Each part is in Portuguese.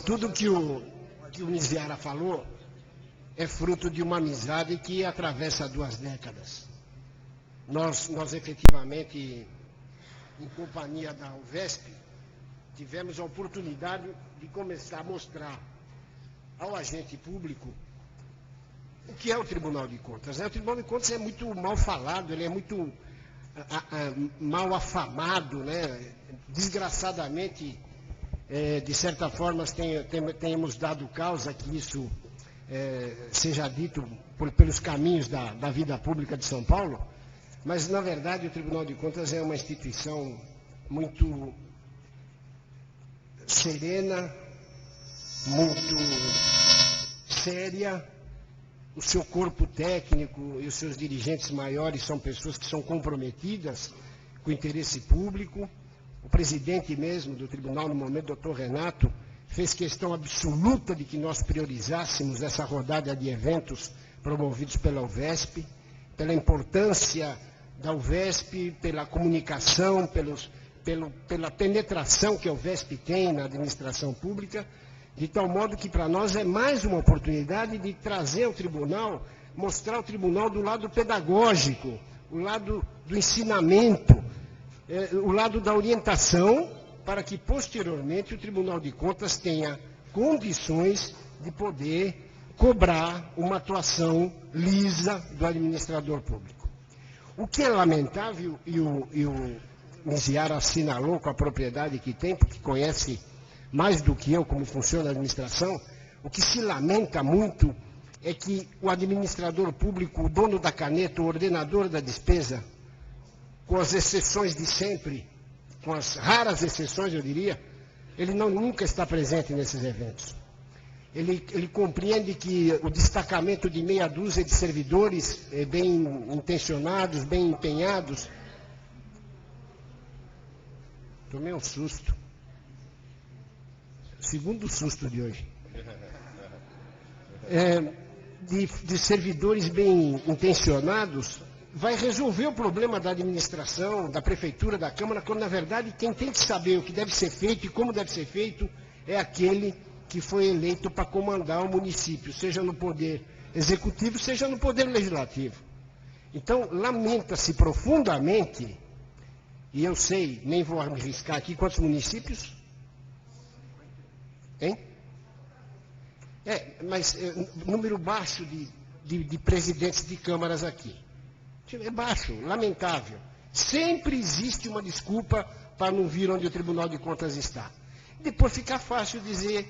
Tudo que o Miziara falou é fruto de uma amizade que atravessa 2 décadas. Nós efetivamente, em companhia da UVESP, tivemos a oportunidade de começar a mostrar ao agente público o que é o Tribunal de Contas. O Tribunal de Contas é muito mal falado, ele é muito mal afamado, né? Desgraçadamente, de certa forma, tenhamos dado causa que isso seja dito pelos caminhos da vida pública de São Paulo, mas, na verdade, o Tribunal de Contas é uma instituição muito serena, muito séria. O seu corpo técnico e os seus dirigentes maiores são pessoas que são comprometidas com o interesse público. O presidente mesmo do tribunal, no momento, doutor Renato, fez questão absoluta de que nós priorizássemos essa rodada de eventos promovidos pela UVESP, pela importância da UVESP, pela comunicação, pela penetração que a UVESP tem na administração pública, de tal modo que para nós é mais uma oportunidade de trazer ao tribunal, mostrar ao tribunal do lado pedagógico, o lado do ensinamento, o lado da orientação, para que posteriormente o Tribunal de Contas tenha condições de poder cobrar uma atuação lisa do administrador público. O que é lamentável, e o Miziara assinalou com a propriedade que tem, porque conhece mais do que eu como funciona a administração, o que se lamenta muito é que o administrador público, o dono da caneta, o ordenador da despesa, com as exceções de sempre, com as raras exceções, eu diria, ele nunca está presente nesses eventos. Ele compreende que o destacamento de meia dúzia de servidores bem intencionados, bem empenhados... Tomei um susto. Segundo susto de hoje. De servidores bem intencionados, vai resolver o problema da administração, da prefeitura, da Câmara, quando, na verdade, quem tem que saber o que deve ser feito e como deve ser feito é aquele que foi eleito para comandar o município, seja no poder executivo, seja no poder legislativo. Então, lamenta-se profundamente, e eu sei, nem vou me arriscar aqui, quantos municípios? Hein? Mas número baixo de presidentes de câmaras aqui. É baixo, lamentável. Sempre existe uma desculpa para não vir onde o Tribunal de Contas está. Depois fica fácil dizer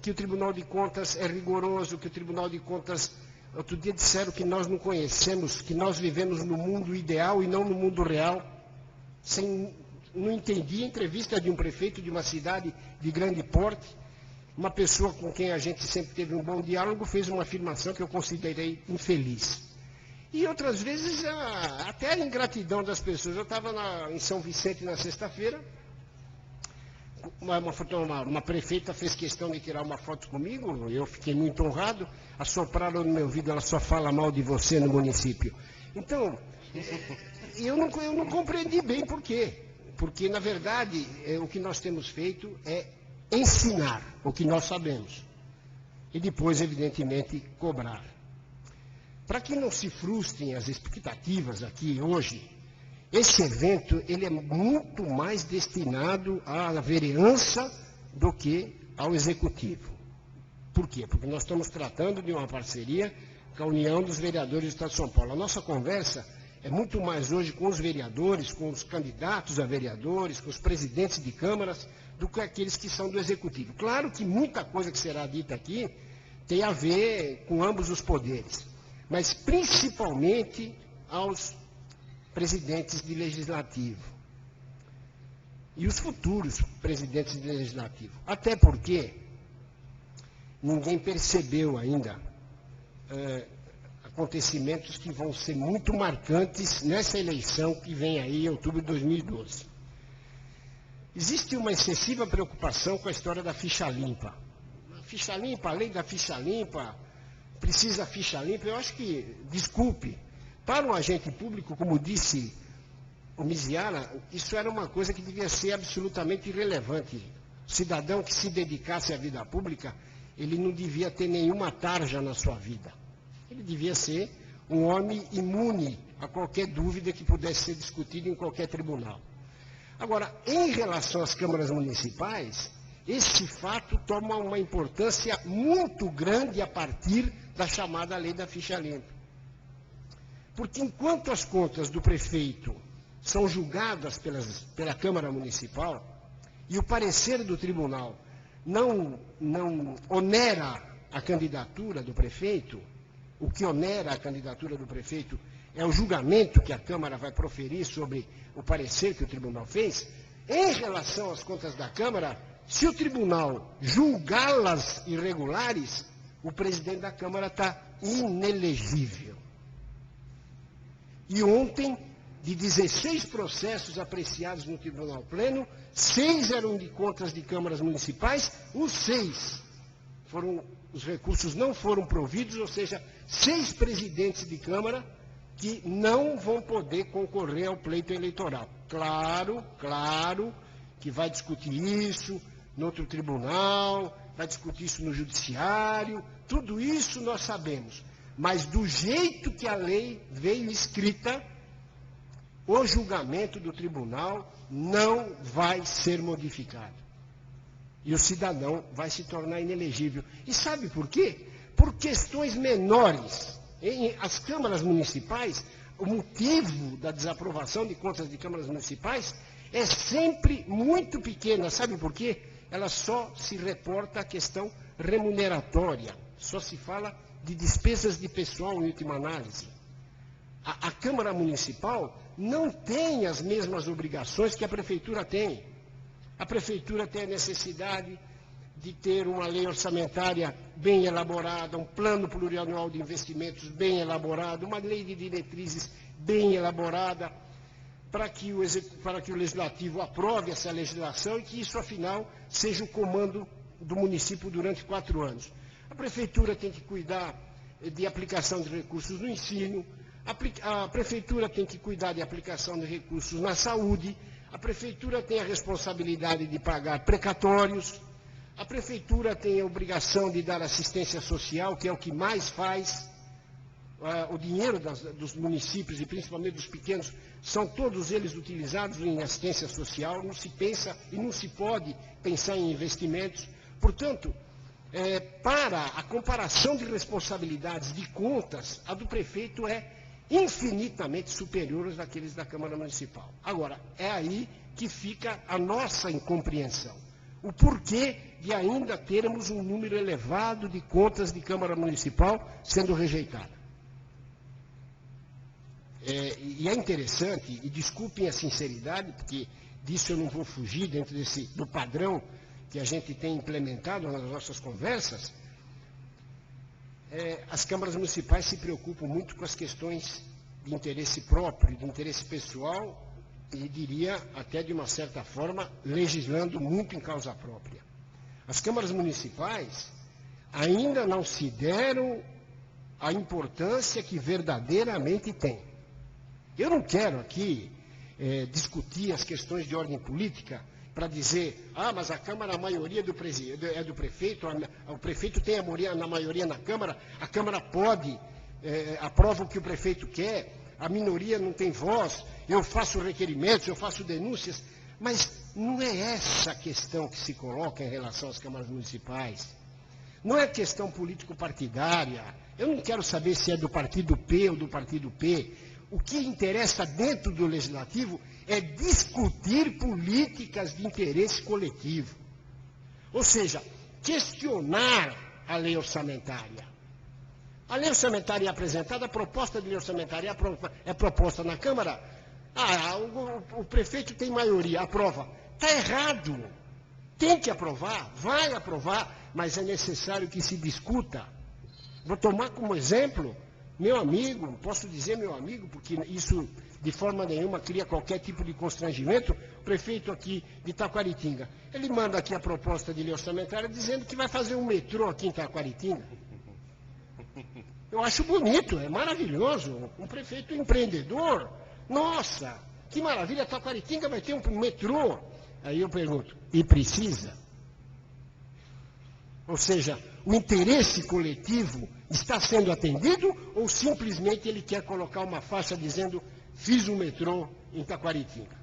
que o Tribunal de Contas é rigoroso, que o Tribunal de Contas... Outro dia disseram que nós não conhecemos, que nós vivemos no mundo ideal e não no mundo real. Não entendi a entrevista de um prefeito de uma cidade de grande porte. Uma pessoa com quem a gente sempre teve um bom diálogo fez uma afirmação que eu considerei infeliz. E outras vezes, até a ingratidão das pessoas. Eu estava em São Vicente na sexta-feira, uma prefeita fez questão de tirar uma foto comigo, eu fiquei muito honrado, assopraram no meu ouvido, ela só fala mal de você no município. Então, eu não compreendi bem por quê. Porque, na verdade, o que nós temos feito é ensinar o que nós sabemos. E depois, evidentemente, cobrar. Para que não se frustrem as expectativas aqui hoje, esse evento ele é muito mais destinado à vereança do que ao executivo. Por quê? Porque nós estamos tratando de uma parceria com a União dos Vereadores do Estado de São Paulo. A nossa conversa é muito mais hoje com os vereadores, com os candidatos a vereadores, com os presidentes de câmaras, do que aqueles que são do executivo. Claro que muita coisa que será dita aqui tem a ver com ambos os poderes, mas principalmente aos presidentes de legislativo e os futuros presidentes de legislativo. Até porque ninguém percebeu ainda acontecimentos que vão ser muito marcantes nessa eleição que vem aí em outubro de 2012. Existe uma excessiva preocupação com a história da ficha limpa. Ficha limpa, a lei da ficha limpa, precisa ficha limpa. Eu acho que, desculpe, para um agente público, como disse o Miziara, isso era uma coisa que devia ser absolutamente irrelevante. Cidadão que se dedicasse à vida pública, ele não devia ter nenhuma tarja na sua vida. Ele devia ser um homem imune a qualquer dúvida que pudesse ser discutida em qualquer tribunal. Agora, em relação às câmaras municipais, esse fato toma uma importância muito grande a partir da chamada lei da ficha limpa. Porque enquanto as contas do prefeito são julgadas pela Câmara Municipal e o parecer do tribunal não onera a candidatura do prefeito, o que onera a candidatura do prefeito é o julgamento que a Câmara vai proferir sobre o parecer que o tribunal fez, em relação às contas da Câmara, se o tribunal julgá-las irregulares, o presidente da Câmara está inelegível. E ontem, de 16 processos apreciados no Tribunal Pleno, 6 eram de contas de câmaras municipais, os recursos não foram providos, ou seja, 6 presidentes de Câmara que não vão poder concorrer ao pleito eleitoral. Claro que vai discutir isso no outro tribunal, vai discutir isso no judiciário, tudo isso nós sabemos. Mas do jeito que a lei veio escrita, o julgamento do tribunal não vai ser modificado. E o cidadão vai se tornar inelegível. E sabe por quê? Por questões menores. As câmaras municipais, o motivo da desaprovação de contas de câmaras municipais é sempre muito pequena. Sabe por quê? Ela só se reporta à questão remuneratória. Só se fala de despesas de pessoal em última análise. A Câmara Municipal não tem as mesmas obrigações que a Prefeitura tem. A Prefeitura tem a necessidade de ter uma lei orçamentária bem elaborada, um plano plurianual de investimentos bem elaborado, uma lei de diretrizes bem elaborada, para que o Legislativo aprove essa legislação e que isso, afinal, seja o comando do município durante 4 anos. A Prefeitura tem que cuidar de aplicação de recursos no ensino, a Prefeitura tem que cuidar de aplicação de recursos na saúde, a Prefeitura tem a responsabilidade de pagar precatórios, a Prefeitura tem a obrigação de dar assistência social, que é o que mais faz. O dinheiro dos municípios, e principalmente dos pequenos, são todos eles utilizados em assistência social, não se pensa e não se pode pensar em investimentos. Portanto, para a comparação de responsabilidades de contas, a do prefeito é infinitamente superior às daqueles da Câmara Municipal. Agora, é aí que fica a nossa incompreensão. O porquê de ainda termos um número elevado de contas de Câmara Municipal sendo rejeitada. E é interessante, e desculpem a sinceridade, porque disso eu não vou fugir dentro do padrão que a gente tem implementado nas nossas conversas, as câmaras municipais se preocupam muito com as questões de interesse próprio, de interesse pessoal, e diria até de uma certa forma, legislando muito em causa própria. As câmaras municipais ainda não se deram a importância que verdadeiramente têm. Eu não quero aqui discutir as questões de ordem política para dizer, mas a Câmara, a maioria é do prefeito, o prefeito tem a maioria na Câmara, a Câmara pode, aprova o que o prefeito quer, a minoria não tem voz, eu faço requerimentos, eu faço denúncias, mas não é essa a questão que se coloca em relação às câmaras municipais. Não é questão político-partidária, eu não quero saber se é do partido P ou do partido P. O que interessa dentro do Legislativo é discutir políticas de interesse coletivo. Ou seja, questionar a lei orçamentária. A lei orçamentária é apresentada, a proposta de lei orçamentária é proposta na Câmara. O prefeito tem maioria, aprova. Está errado. Tem que aprovar, vai aprovar, mas é necessário que se discuta. Vou tomar como exemplo meu amigo, posso dizer meu amigo, porque isso de forma nenhuma cria qualquer tipo de constrangimento, o prefeito aqui de Taquaritinga. Ele manda aqui a proposta de lei orçamentária dizendo que vai fazer um metrô aqui em Taquaritinga. Eu acho bonito, é maravilhoso. Um prefeito empreendedor, nossa, que maravilha, Taquaritinga vai ter um metrô. Aí eu pergunto, e precisa? Ou seja, o interesse coletivo está sendo atendido ou simplesmente ele quer colocar uma faixa dizendo fiz um metrô em Taquaritinga?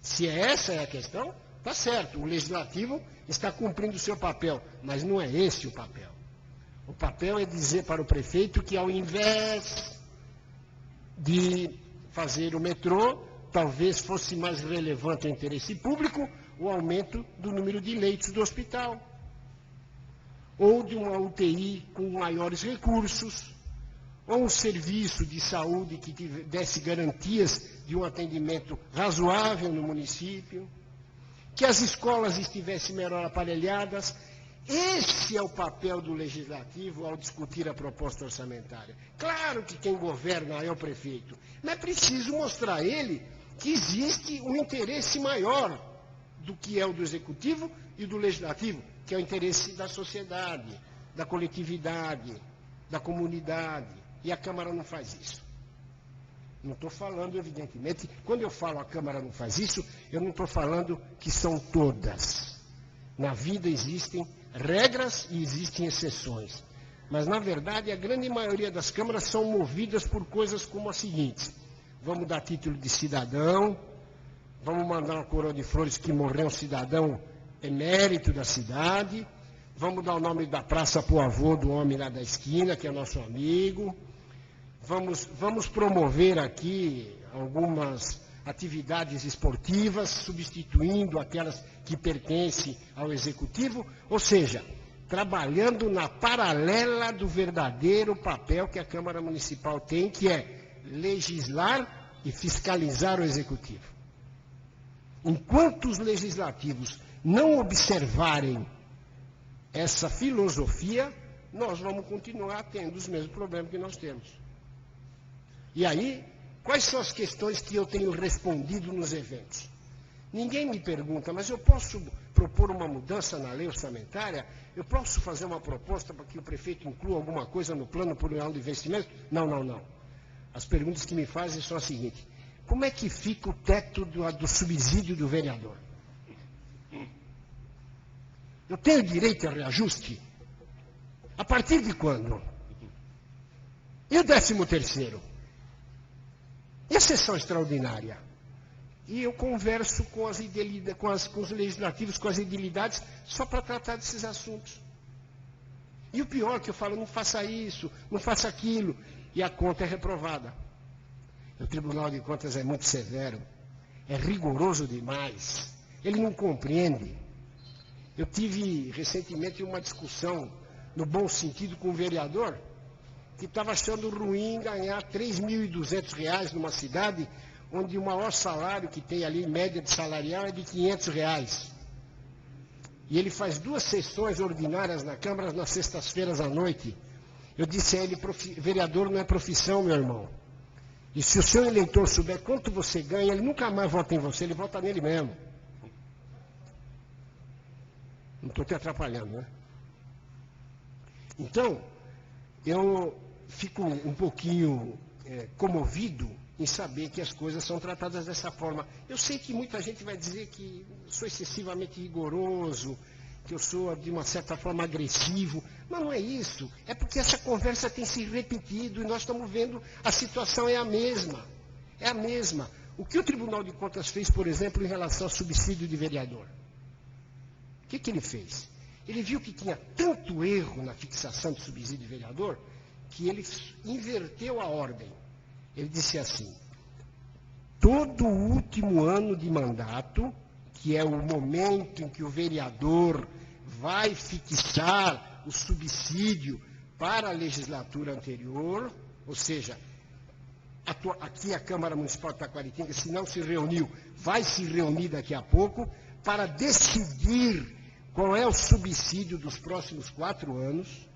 Se essa é a questão, está certo, o legislativo está cumprindo o seu papel, mas não é esse o papel. O papel é dizer para o prefeito que ao invés de fazer o metrô, talvez fosse mais relevante ao interesse público o aumento do número de leitos do hospital, ou de uma UTI com maiores recursos, ou um serviço de saúde que desse garantias de um atendimento razoável no município, que as escolas estivessem melhor aparelhadas. Esse é o papel do legislativo ao discutir a proposta orçamentária. Claro que quem governa é o prefeito, mas é preciso mostrar a ele que existe um interesse maior do que é o do executivo e do legislativo, que é o interesse da sociedade, da coletividade, da comunidade. E a Câmara não faz isso. Não estou falando, evidentemente, quando eu falo a Câmara não faz isso, eu não estou falando que são todas. Na vida existem regras e existem exceções. Mas, na verdade, a grande maioria das câmaras são movidas por coisas como as seguintes. Vamos dar título de cidadão, vamos mandar uma coroa de flores que morreu um cidadão emérito da cidade, vamos dar o nome da praça para o avô do homem lá da esquina, que é nosso amigo, vamos promover aqui algumas atividades esportivas, substituindo aquelas que pertencem ao executivo, ou seja, trabalhando na paralela do verdadeiro papel que a Câmara Municipal tem, que é legislar e fiscalizar o executivo. Enquanto os legislativos não observarem essa filosofia, nós vamos continuar tendo os mesmos problemas que nós temos. E aí, quais são as questões que eu tenho respondido nos eventos? Ninguém me pergunta, mas eu posso propor uma mudança na lei orçamentária? Eu posso fazer uma proposta para que o prefeito inclua alguma coisa no plano plurianual de investimento? Não, não, não. As perguntas que me fazem são as seguintes. Como é que fica o teto do subsídio do vereador? Eu tenho direito a reajuste? A partir de quando? E o 13º? E a sessão extraordinária? E eu converso com os legislativos, com as idilidades, só para tratar desses assuntos. E o pior é que eu falo, não faça isso, não faça aquilo, e a conta é reprovada. O Tribunal de Contas é muito severo, é rigoroso demais, ele não compreende. Eu tive recentemente uma discussão, no bom sentido, com um vereador, que estava achando ruim ganhar R$ 3.200 numa cidade onde o maior salário que tem ali, média de salarial, é de R$ 500. E ele faz 2 sessões ordinárias na Câmara nas sextas-feiras à noite. Eu disse a ele, vereador não é profissão, meu irmão. E se o seu eleitor souber quanto você ganha, ele nunca mais vota em você, ele vota nele mesmo. Não estou te atrapalhando, né? Então, eu fico um pouquinho comovido em saber que as coisas são tratadas dessa forma. Eu sei que muita gente vai dizer que eu sou excessivamente rigoroso, que eu sou, de uma certa forma, agressivo, mas não é isso. É porque essa conversa tem se repetido e nós estamos vendo a situação é a mesma. É a mesma. O que o Tribunal de Contas fez, por exemplo, em relação ao subsídio de vereador? O que ele fez? Ele viu que tinha tanto erro na fixação do subsídio de vereador que ele inverteu a ordem. Ele disse assim, todo o último ano de mandato, que é o momento em que o vereador vai fixar o subsídio para a legislatura anterior, ou seja, aqui a Câmara Municipal de Taquaritinga, se não se reuniu, vai se reunir daqui a pouco, para decidir qual é o subsídio dos próximos 4 anos.